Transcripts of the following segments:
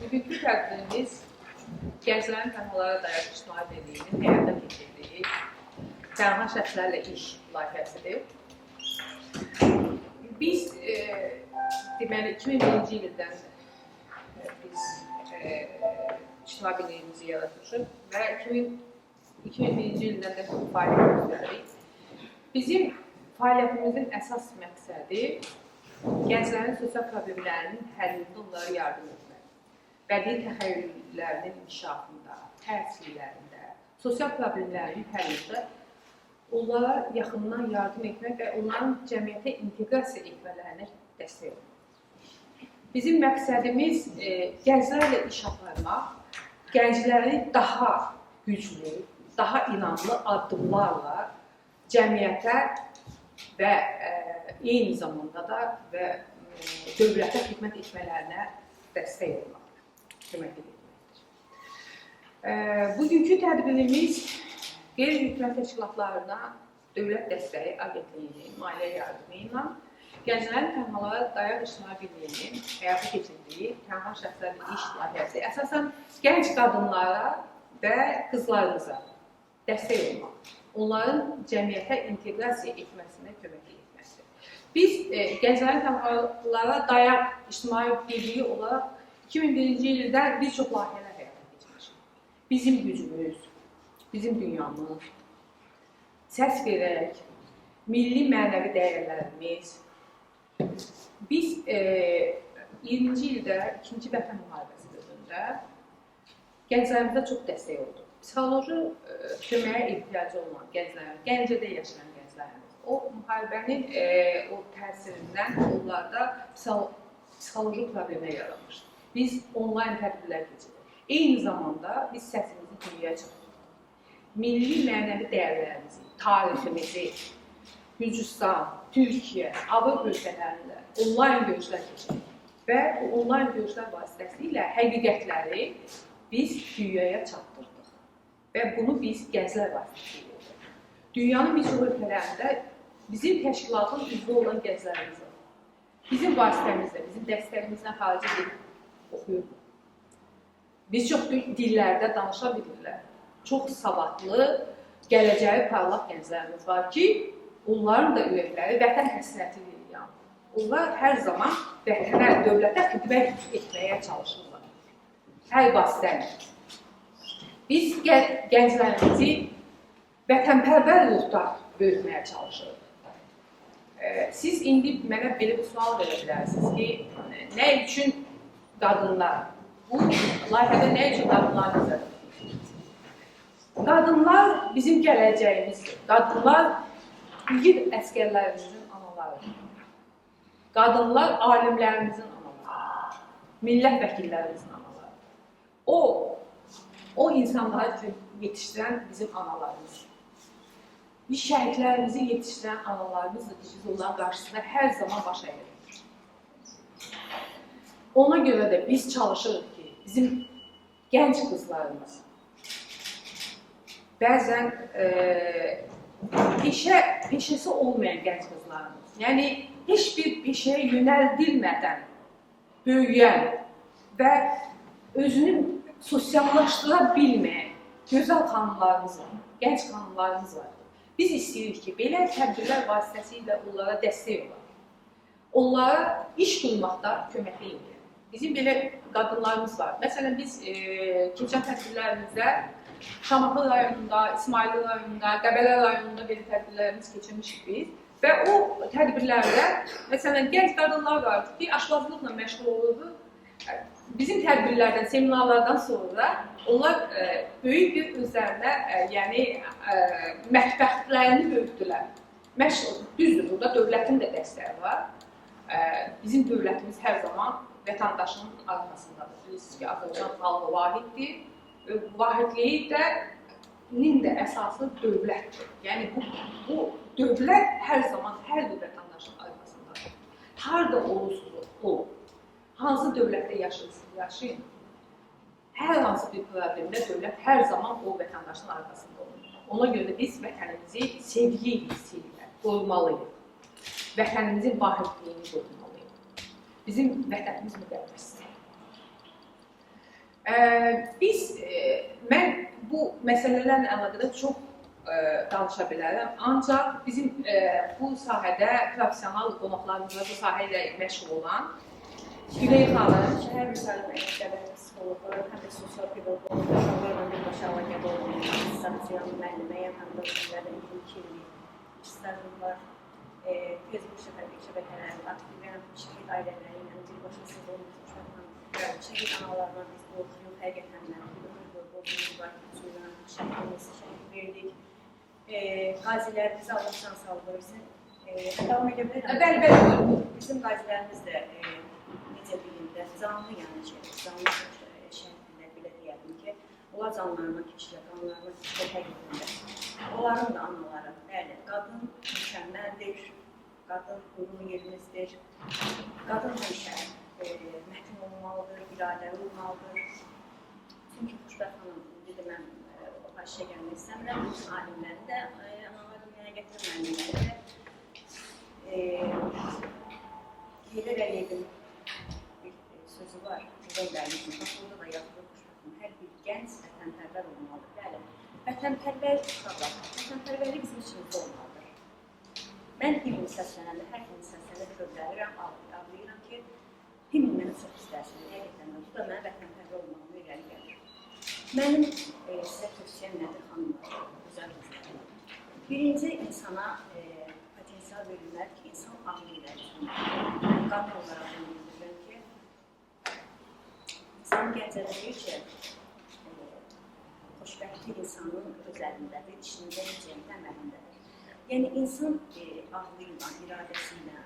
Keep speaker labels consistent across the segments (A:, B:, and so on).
A: Bugünkü tədbirimiz Gənclərin Tənhalara Dair İctimai Birliyinin həyata keçirdiyi tənha şəxslərlə iş layihəsidir. Biz deməli 2001-ci ildən biz İctimai Birliyimizi yaratmışıq və 2001-ci ildən də fəaliyyət göstəririk. Bizim fəaliyyətimizin əsas məqsədi gənclərin sosial problemlərinin həllində onlara yardım etmək, bədii təxəyyüllərinin inkişafında, təhsillərində, sosial problemlərinin həllində onlara yaxından yardım etmək və onların cəmiyyətə inteqrasiya etmələrinə dəstək olmaq. Bizim məqsədimiz gənclərlə iş aparmaq, gəncləri daha güclü, daha inanlı addımlarla cəmiyyətə və eyni zamanda da dövlətə xidmət etmələrinə dəstək olmaq, kömək etməkdir. Bugünkü tədbirimiz qeyri-hökumət təşkilatlarına Dövlət Dəstəyi Agentliyinin maliyyə yardımı ilə Gənclərin Tənhalara Dair İctimai Birliyinin həyata keçirdiyi tənha şəxslərlə iş layihəsi əsasən gənc qadınlara və qızlarımıza dəstək olmaq, onların cəmiyyətə inteqrasiya etməsinə kömək etməkdir. Biz Gənclərin Tənhalara Dair İctimai Birliyi olaraq 2001-ci ildən bir çox layihələr həyata keçirmişik. Bizim gücümüz, bizim dünyamız, səs verək, milli mənəvi dəyərlərimiz. Biz 20-ci ildə, 2-ci Vətən müharibəsi dövründə gənclərimizə çox dəstək olduq. Psixoloji köməyə ehtiyacı olan gənclərimiz, Gəncədə yaşayan gənclərimiz, o müharibənin o təsirindən onlarda psixoloji problemlər yaranmışdı. Biz onlayn tədbirlər keçirdik. Eyni zamanda biz səsimizi dünyaya çatdırdıq. Milli mənəvi dəyərlərimizi, tariximizi Gürcüstan, Türkiyə, Avropa ölkələrində onlayn görüşlər keçirdik və bu onlayn görüşlər vasitəsilə həqiqətləri biz dünyaya çatdırdıq və bunu biz gənclər vasitəsilə edirik. Dünyanın bir çox ölkələrində bizim təşkilatın üzvü olan gənclərimiz var. Bizim vasitəmizlə, bizim dəstəyimizlə xarici gedib oxuyur. Bir çox dillərdə danışa bilirlər. Çox savadlı, gələcəyi parlaq gənclərimiz var ki, onların da ürəkləri vətən həsrəti verir. Onlar hər zaman vətənə, dövlətə xidmət etməyə çalışırlar. Hər vasitələ. Biz gənclərimizi vətənpərvər ruhda böyütməyə çalışırıq. Siz indi mənə belə bir sual verə bilərsiniz ki, nə üçün qadınlar, bu layihədə nə üçün qadınlar nəzərdə tutulur? Qadınlar bizim gələcəyimizdir. Qadınlar igid əskərlərimizin analarıdır. Qadınlar alimlərimizin analarıdır. Millət vəkillərimizin analarıdır. O insanları yetişdirən bizim analarımızdır. Biz şəhidlərimizi yetişdirən analarımızdır ki, biz onların qarşısında hər zaman baş əyirik. Ona görə də biz çalışırıq ki, bizim gənc qızlarımız bəzən peşəsi olmayan gənc qızlarımız, yəni heç bir peşəyə yönəldilmədən böyüyən və özünü sosiallaşdıra bilməyən gözəl xanımlarımız var, gənc xanımlarımız var. Biz istəyirik ki, belə tədbirlər vasitəsilə onlara dəstək olaq. Onlara iş qurmaqda köməkli edir. Bizim belə qadınlarımız var. Məsələn, biz keçən tədbirlərimizdə Şamaxı rayonunda, İsmaili rayonunda, Qəbələ rayonunda belə tədbirlərimiz keçirmişik biz. Və o tədbirlərdə, məsələn, gənc qadınlar vardı ki, aşbazlıqla məşğul olurdu. Bizim tədbirlərdən, seminarlardan sonra onlar böyük bir üzərinə, yəni mətbəxlərini böyütdülər. Düzdür, burada dövlətin də dəstəyi var. Bizim dövlətimiz hər zaman vətəndaşının arxasındadır. Bilirsiniz ki, Azərbaycan xalqı vahiddir. Vahidliyi də əsası dövlətdir. Yəni, bu dövlət hər zaman hər bir vətəndaşın arxasındadır. Harada olursunuz, olun. Hansı dövlətdə yaşayırsınız, yaşayın. Hər hansı bir problemdə dövlət hər zaman o vətəndaşın arxasında olur. Ona görə biz vətənimizi sevgi hissi-ilə qorumalıyıq. Vətənimizin vahidliyini qorumalıyıq. Bizim vətənimiz müqəddəsdir. Mən bu məsələlərlə əlaqədar çox danışa bilərəm. Ancaq bizim bu sahədə profesional qonaqlarımız var, bu sahə ilə məşğul olan Güney xanım,
B: şəhər müsahibə məktəbinin psixoloqları, həm də sosial pedaqoqlar, uşaqlarla birbaşa əlaqədə olmayan, sosial müəlliməyəm, həm də özlərdən 2 illik işlərim var. Facebook şəbəkələrində aktivəm, şəhid ailələri ilə birbaşa siz olmuş uşaqla, şəhid analarla biz qorxuyuq, həqiqətən şəhidimiz verdik. Qazilərimizi Allah can sağlığı versin. Davam edə bilirəm.
A: Bəli.
B: Bizim qazilərimiz də bilində canlı canlı şəhidlər belə deyərdim ki, onlar canlarına keçirək, qanlarına keçirək həqiqətində. Onların da anaları, bəli, qadın mükəmməldir, qadın qurulu yerimizdir, qadın həmişə mətin olmalıdır, iradəli olmalıdır. Çünki Xoşbəxt xanım, dedi mən o qarşıya gəlmək istəmirəm, bütün alimləri də, anaları dünyaya gətirən müəllimləri də Heydər Əliyevin sözü var, Güzəldəlimizin, bax orada da yazılır Xoşbəxtın, hər bir gənc vətənpərvər olmalıdır. Bəli, vətənpərvər uşaqlar, vətənpərvərlik bizim içimizdə olmalıdır. Mən himni səslənəndə, hər himni səslənəndə kövrəlirəm, ağlayıram ki, himni mənə çox istərsin, həqiqətən də bu da mənə vətənpərvər olmağımı irəli gəlir. Mənim sizə tövsiyəm nədir, xanımlar, gözəl qızlar? Birinci insana potensial verilməlidir ki, insan ağlayır. Qadın olaraq bildirirəm ki, insan gəncədə deyir ki, xoşbəxtlik insanın özəlindədir, işində, hicrində, əməlindədir. Yəni, insan ağlıyla, iradəsilə,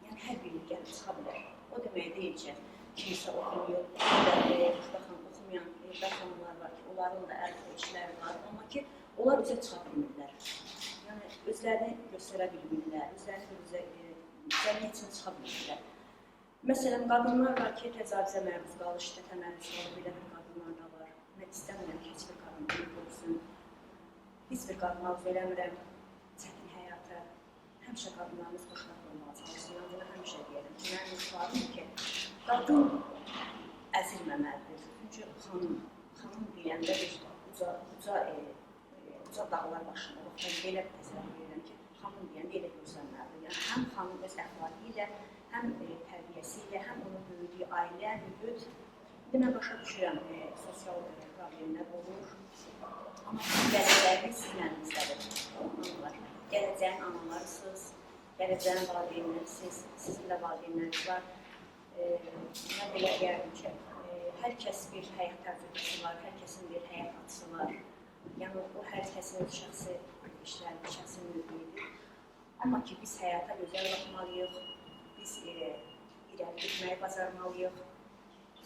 B: yəni hər biri gəlib çıxa bilər. O demək deyil ki, kimsə oxumuyor, xoşbəxtən oxumayan xanımlar var ki, onların da işləri var, amma ki, onlar üzə çıxa bilmirlər. Yəni, özlərini göstərə bilmirlər, özlərini üzərinə üçün çıxa bilmirlər. Məsələn, qadınlar var ki, təcavüzə məruz qalır, şiddətə məruz qalır, belə bir qadınlar da var. Mən istəmirəm ki, heç bir qadın böyük olsun. Heç bir qadın arzu eləmirəm çətin həyata. Həmişə qadınlarımız xoşbəxt olmalı çalışsınlar. Bunu həmişə deyərəm ki, mənim uşaqlarım ki, qadın əzilməməlidir. Çünki xanım deyəndə bir uca dağlar başında. Mən belə təsəvvür edirəm ki, xanım deyəndə elə görsənməlidir. Yəni, həm xanım öz əxlaqı ilə, həm tərbiyəsi ilə, həm onun böyüdüyü ailə, mühit. İndi mən başa düşürəm, sosial problemlər olur. Amma gələcəkləriniz sizin əlinizdədir. Gələcəyin analarısınız, gələcəyin valideynlərisiniz, sizin də valideynləriniz var. Mən belə deyərdim ki, hər kəs bir həyat təcrübəsi var, hər kəsin bir həyat atısı var. Yəni, o hər kəsin şəxsi işləri, şəxsi mülkidir. Amma ki, biz həyata gözəl baxmalıyıq, biz irəli gitməyi bacarmalıyıq,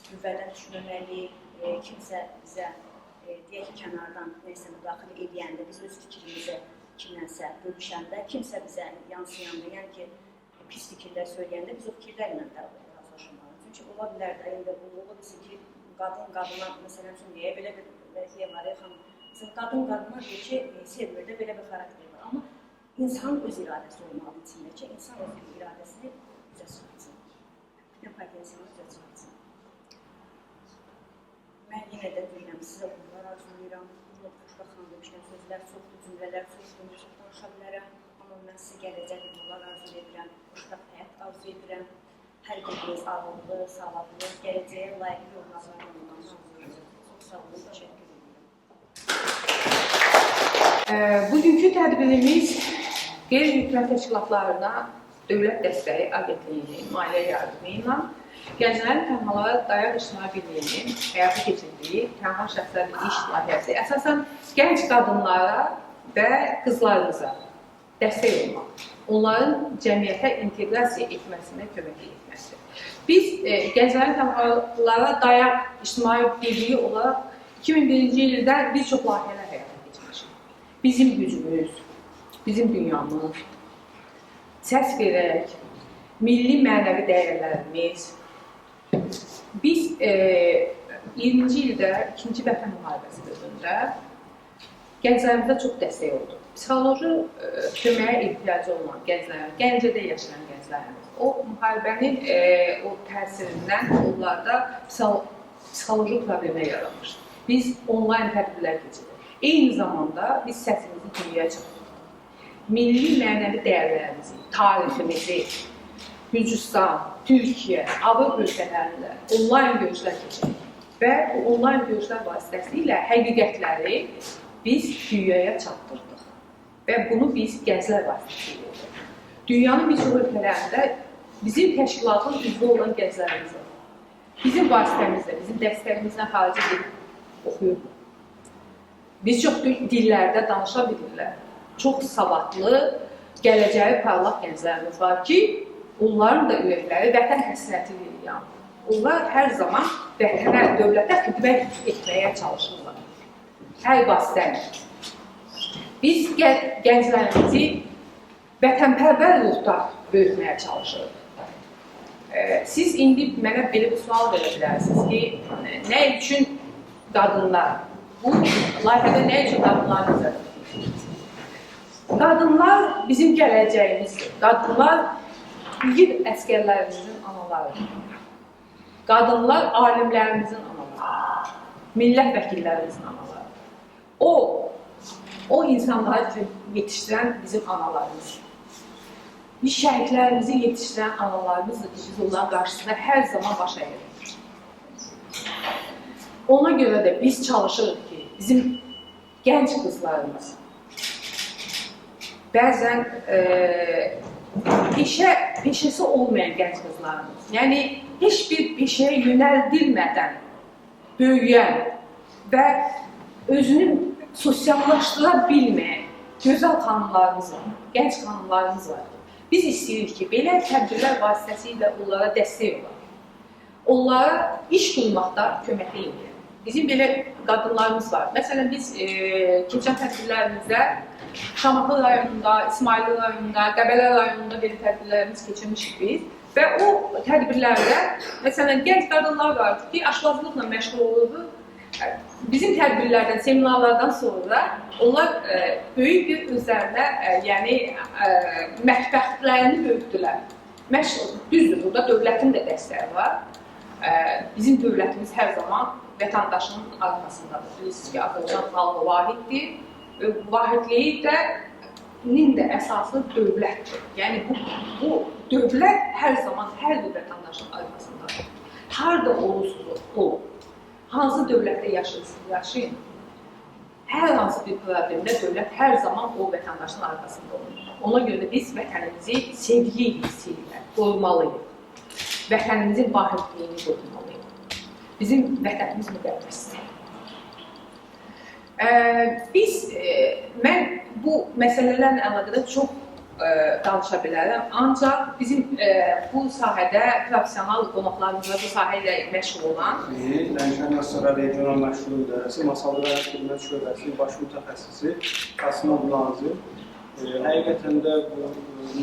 B: qüvvədən düşünməliyik, kimsə bizə deyək ki, kənardan neysə müdaxilə edəndə, biz öz fikrimizə kimlənsə bölüşəndə, kimsə bizə yansıyanda, yəni ki, pis fikirlər söyləyəndə biz o fikirlərlə də razılaşmalıyıq. Çünki ola bilər də, əlində bu ola bilsin ki, qadına, məsələn üçün deyə, belə bir vəziyyət var, xanım, Məsələn, qadınlar deyir ki, serverdə belə bir xarakter var. Amma insanın öz iradəsi olmalı içində ki, insan öz iradəsini üzə çıxartsın. Bütün potensialını üzə çıxartsın. Mən yenə də deyirəm, sizə uğurlar arzulayıram. Xoşbəxt xanım demişkən, sözlər çoxdur, cümlələr çoxdur, çox danışa bilərəm. Amma mən sizə gələcək uğurlar arzu edirəm, xoşbəxt həyat arzu edirəm. Hər biriniz ağıllı, sağlıqlı, gələcəyə layiqli yollarla olmanı arzu edirəm. Çox sağ olun, təşəkkür edirəm.
A: Bugünkü tədbirimiz qeyri-hökumət təşkilatlarına Dövlət Dəstəyi Agentliyinin maliyyə yardımı ilə Gənclərin Tənhalara Dayaq İctimai Birliyinin həyata keçirdiyi tənha şəxslərin iş layihəsi əsasən gənc qadınlara və qızlarımıza dəstək olmaq, onların cəmiyyətə inteqrasiya etməsinə kömək etməsidir. Biz Gənclərin Tənhalara Dayaq İctimai Birliyi olaraq 2001-ci ildə bir çox layihələr həyata keçirmişik. Bizim gücümüz, bizim dünyamız, səs verək, milli mənəvi dəyərlərimiz. Biz 20-ci ildə 2-ci Vətən müharibəsi dövründə gənclərimizə çox dəstək oldu. Psixoloji köməyə ehtiyacı olan gənclərimiz, Gəncədə yaşayan gənclərimiz, o müharibənin o təsirindən onlarda psixoloji problemlər yaranmışdı. Biz onlayn tədbirlər keçirdik. Eyni zamanda biz səsimizi dünyaya çatdırdıq. Milli mənəvi dəyərlərimizi, tariximizi, Gürcüstan, Türkiyə, Avropa ölkələrində onlayn görüşlər keçirdik və bu onlayn görüşlər vasitəsilə həqiqətləri biz dünyaya çatdırdıq və bunu biz gənclər vasitəsilə edirik. Dünyanın bir çox ölkələrində bizim təşkilatın üzvü olan gənclərimiz var. Bizim vasitəmizlə, bizim dəstəyimizlə xarici gedib oxuyurlar. Bir çox dillərdə danışa bilirlər. Çox savadlı, gələcəyi parlaq gənclərimiz var ki, onların da ürəkləri vətən həsrəti yanır. Onlar hər zaman vətənə, dövlətə xidmət etməyə çalışırlar. Hər vasitələ. Biz gənclərimizi vətənpərvər ruhda böyütməyə çalışırıq. Siz indi mənə belə bir sual verə bilərsiniz ki, nə üçün qadınlar, bu layihədə nə üçün qadınlar nəzərdə tutulur? Qadınlar bizim gələcəyimizdir. Qadınlar igid əskərlərimizin analarıdır. Qadınlar alimlərimizin analarıdır. Millət vəkillərimizin analarıdır. O insanları yetişdirən bizim analarımızdır. Biz şəhidlərimizi yetişdirən analarımızdır ki, biz onların qarşısında hər zaman baş əyirik. Ona görə də biz çalışırıq ki, bizim gənc qızlarımız bəzən peşəsi olmayan gənc qızlarımız, yəni heç bir peşəyə yönəldilmədən böyüyən və özünü sosiallaşdıra bilməyən gözəl xanımlarımız var, gənc xanımlarımız var. Biz istəyirik ki, belə tədbirlər vasitəsilə onlara dəstək olaq. Onlara iş qurmaqda köməkli edir. Bizim belə qadınlarımız var. Məsələn, biz keçən tədbirlərimizdə Şamaxı rayonunda, İsmaili rayonunda, Qəbələ rayonunda belə tədbirlərimiz keçirmişik biz. Və o tədbirlərdə, məsələn, gənc qadınlar var ki, aşbazlıqla məşğul olurdu. Bizim tədbirlərdən, seminarlardan sonra onlar böyük bir özlərinə, yəni mətbəxlərini böyütdülər. Düzdür, burada dövlətin də dəstəyi var. Bizim dövlətimiz hər zaman vətəndaşının arxasındadır. Bilirsiniz ki, Azərbaycan xalqı vahiddir. Vahidliyin də əsası dövlətdir. Yəni bu dövlət hər zaman hər bir vətəndaşın arxasındadır. Harada olursunuz, olun. Hansı dövlətdə yaşayırsınız, yaşayın. Hər hansı bir problemdə dövlət hər zaman o vətəndaşın arxasında olur. Ona görə biz vətənimizi sevgi hissiyle qorumalıyıq. Vətənimizin vahidliyini qorumalıyıq. Bizim vətənimiz müqəddəsdir. Mən bu məsələlərlə əlaqədar çox danışa bilərəm. Ancaq bizim bu sahədə profesional qonaqlarımız və bu sahə ilə məşğul olan
C: Lənkəran Astara Regional Məşğul İdarəsi, Masallı Rəyan Xidmət Şöbəsinin baş mütəxəssisi Qasımov Nazim. Həqiqətən də bu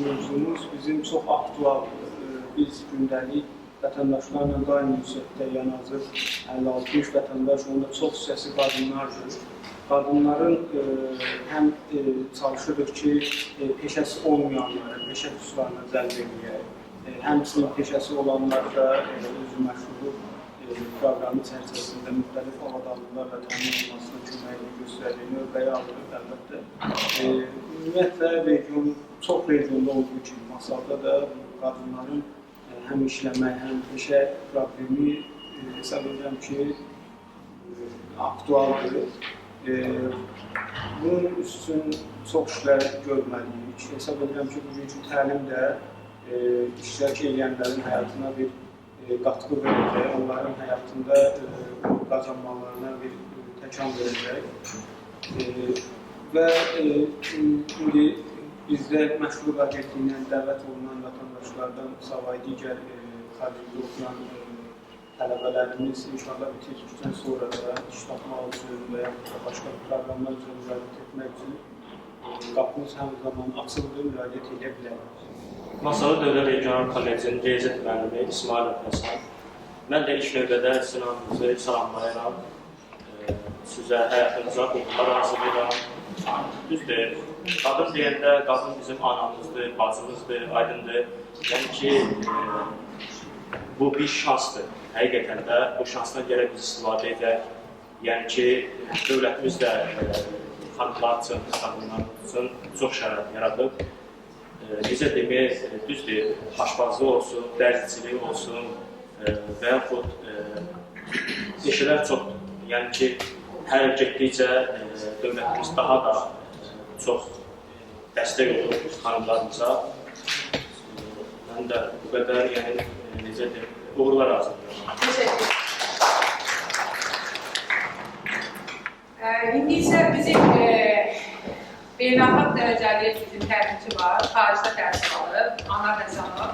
C: mövzumuz bizim çox aktualdır. Biz gündəlik vətəndaşlarla daim ünsiyyətdə yanacaq 50-60 vətəndaş, onda çox hissəsi qadınlardır. qadınların həm çalışırıq ki, peşəsi olmayanları, peşə kurslarına cəlb edək, həmçinin peşəsi olanlar da özü məşğulluq proqramı çərçivəsində müxtəlif avadanlıqlarla təmin olmasına köməkli göstərdiyi növbəyə alırıq əlbəttə. Ümumiyyətlə, çox regionda olduğu kimi, Masalda da qadınların həm işləmək, həm peşə problemi hesab edirəm ki, aktualdır. Bunun üçün çox işlər görməliyik. Hesab edirəm ki, bugünkü təlim də iştirak edənlərin həyatına bir qatqı verəcək, onların həyatında qazanmalarına bir təkan verəcək. Və indi bizdə Məşğulluq Agentliyindən dəvət olunan vətəndaşlardan savayı digər xaricdə oxuyan tələbələrimiz inşallah bitirdikdən sonra da iş tapmaq üçün və ya başqa proqramlar üçün müraciət etmək üçün qapımız hər zaman açıldır, müraciət edə bilərik.
D: Masallı Dövlət Regional Kollecinin riyaziyyat müəllimi İsmail Həsən. Mən də ilk növbədə sınavınızı salamlayıram. Sizə həyatınıza uğurlar arzulayıram. Düzdür, qadın deyəndə qadın bizim anamızdır, bacımızdır, aydındır. Yəni ki, bu bir şansdır. Həqiqətən də bu şansdan gərək biz istifadə edək. Yəni ki, dövlətimiz də xanımlar üçün, qadınlar üçün çox şərait yaradıb. Necə demək, düzdür, aşpazlıq olsun, dərzçilik olsun və yaxud peşələr çoxdur. Yəni ki, hər getdikcə dövlətimiz daha da çox dəstək olur xanımlarımıza. Mən də bu qədər, yəni, necə deyim, uğurlar arzulayıram.
A: Teşekkür. İndi isə bizim beynəlxalq dərəcəli bizim təlimçi var, xaricdə təhsil alıb, Anar Həsənov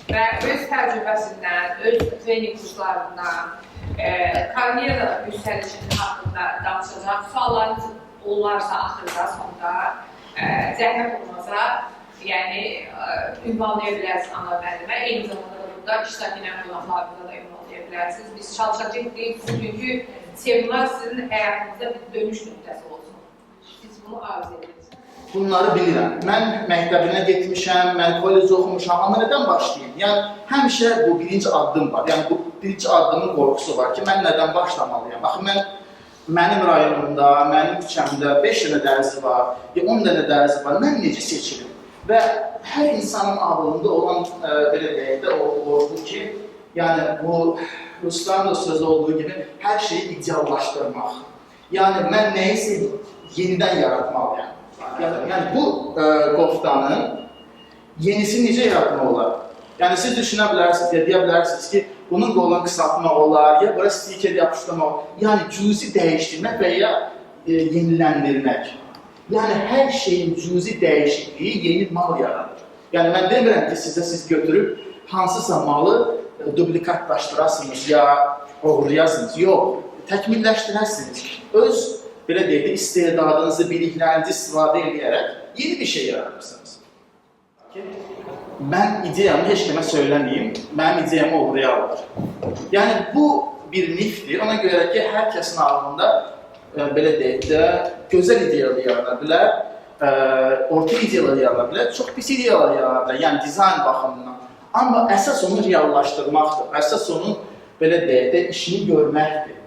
A: və öz təcrübəsindən, öz trening kurslarından, karyera yüksəlişinin haqqında danışacaq. Suallarınız olarsa axırda, sonda, zəhmət olmasa, yəni ünvanlaya bilərsiniz Anar müəllimə. Eyni zamanda da burada iştirak edən qonaqlarında da ünvanlaya bilərsiniz. Biz çalışacağıq deyil, çünki seminар sizin həyatınızda bir dönüş nöqtəsi olsun. Biz bunu arzu edirik.
E: Bunları bilirəm. Mən məktəbinə getmişəm, mən kollec oxumuşam, amma nədən başlayayım? Yəni, həmişə bu birinci addım var. Yəni, bu birinci addımın qorxusu var ki, mən nədən başlamalıyam? Baxın, mənim rayonumda, mənim küçəmdə 5 dənə dərzi var, 10 dənə dərzi var. Mən necə seçilim? Və hər insanın ağlında olan, belə deyək də, o qorxu ki, yəni, bu Rusların da sözü olduğu gibi hər şeyi ideallaşdırmaq. Yəni, mən nəyisə yenidən yaratmalıyam. Yəni, bu qoftanın yenisini necə yaratmaq olar? Yəni, siz düşünə bilərsiniz, deyə bilərsiniz ki, bunun qolunu qısaltmaq olar, ya bura stiker yapışdırmaq olar. Yəni, cüzi dəyişdirmək və ya yeniləndirmək. Yəni, hər şeyin cüzi dəyişikliyi yeni mal yaradır. Yəni, mən demirəm ki, siz götürüb hansısa malı duplikatlaşdırasınız ya oğurlayasınız. Yox, təkmilləşdirəsiniz. Öz, belə deyək də, istedadınızı, biliklərinizi istifadə edərək yeni bir şey yaradırsınız. Mən ideyamı heç kimə söyləməyim, mənim ideyamı oğurlayarlar. Yəni, bu bir mifdir. Ona görə ki, hər kəsin ağlında, belə deyək də, gözəl ideyalar yarana bilər, orta ideyalar yarana bilər, çox pis ideyalar yarana bilər, yəni dizayn baxımından. Amma əsas onu reallaşdırmaqdır, əsas onun, belə deyək də, işini görməkdir.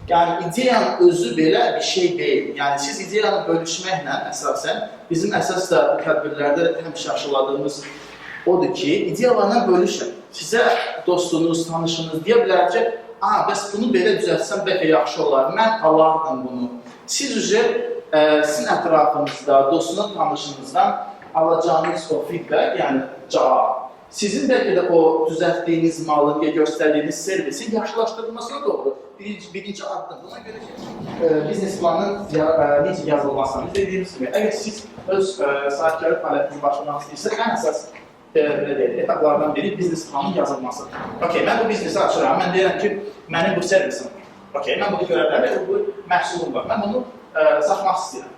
E: Yəni, ideyanın özü belə bir şey deyil. Yəni, siz ideyanı bölüşməklə əsasən, bizim əsas da tədbirlərdə həmişə aşıladığımız odur ki, ideyalarla bölüşün. Sizə dostunuz, tanışınız deyə bilər ki, bəs bunu belə düzəltsəm bəlkə yaxşı olar, mən alardım bunu. Siz sizin ətrafınızda, dostunuz, tanışınızdan alacağınız o feedback, yəni cavab, sizin bəlkə də o düzəltdiyiniz malın ya göstərdiyiniz servisin yaxşılaşdırılmasına doğru birinci addım. Buna görə ki, biznes planının necə yazılmasını dediyimiz kimi, əgər siz öz sahibkarlıq fəaliyyətini başlamaq istəyirsiniz, ən əsas etaplardan biri biznes planının yazılmasıdır. Mən bu biznesi açıram, mən deyirəm ki, mənim bu servisim var. Mən bunu görə bilərəm, bu məhsulum var, mən bunu satmaq istəyirəm.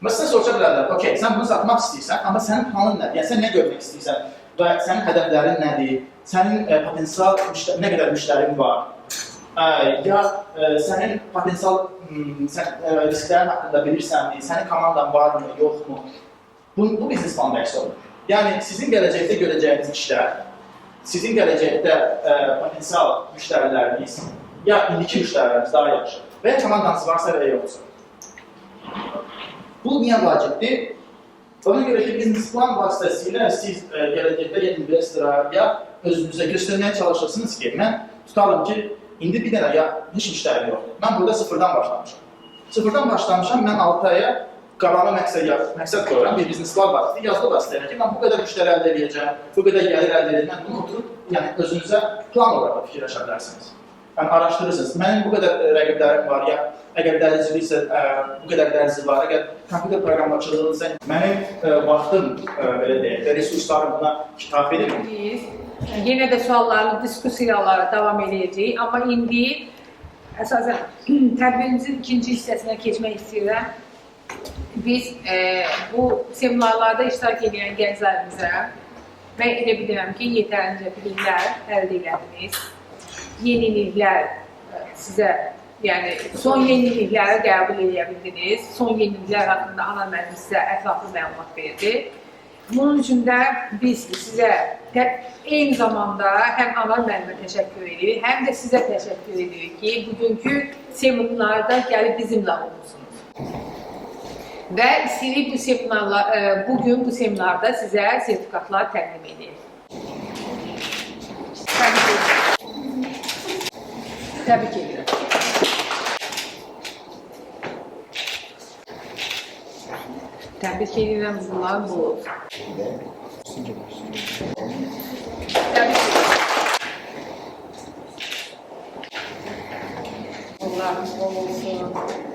E: Məsələn, soruşa bilərlər, sən bunu satmaq istəyirsən, amma sənin planın nədir? Yəni, sən nə görmək istəyirsən və sənin hədəflərin nədir? Sənin potensial nə qədər müştərin var? ya sənin potensial risklərin haqqında bilirsənmi, sənin komandan varmı, yoxmu? Bu biznes planı əks olur. Yəni, sizin gələcəkdə görəcəyiniz işlər, sizin gələcəkdə potensial müştəriləriniz, ya indiki müştəriləriniz daha yaxşı və ya komandanız varsa və yoxsa. Bu niyə vacibdir? Ona görə ki, biznes plan vasitəsilə siz gələcəkdə ya investora, ya özünüzə göstərməyə çalışırsınız ki, mən tutalım ki, indi bir dənə ya heç müştəri yoxdur. Mən burada sıfırdan başlamışam. Sıfırdan başlamışam, mən 6 aya qalanı məqsəd qoyuram, bir biznes plan vasitəsilə yazılı vasitəsilə ki, mən bu qədər müştəri əldə edəcəm, bu qədər gəlir əldə edəcəm, bunu oturub, yəni özünüzə plan olaraq fikirləşə bilərsiniz. Yəni, araşdırırsınız. Mənim bu qədər rəqiblərim var, ya əgər dərzilik isə bu qədər dərzi var, əgər kompüter proqramçılığı isə mənim vaxtım, belə deyək, resurslarım buna kifayət edirmi?
A: Biz yenə də suallarla, diskussiyalara davam edəcəyik, amma indi əsasən tədbirimizin ikinci hissəsinə keçmək istəyirəm. Biz bu seminarlarda iştirak edən gənclərimizə mən elə bilirəm ki, yetərincə biliklər əldə edədiniz. Yeniliklər sizə, yəni son yenilikləri qəbul edə bildiniz. Son yeniliklər haqqında ana müəllim sizə ətraflı məlumat verdi. Bunun üçün də biz sizə eyni zamanda həm ana müəllimə təşəkkür edirik, həm də sizə təşəkkür edirik ki, bugünkü seminarda gəlib bizimlə olursunuz. Və istəyirik bugün bu seminarda sizə sertifikatlar təqdim edirik. Təbrik edirəm. Təbrik edirəm, bunlar bu olsun. Təbrik edirəm. Allah'ım olsun.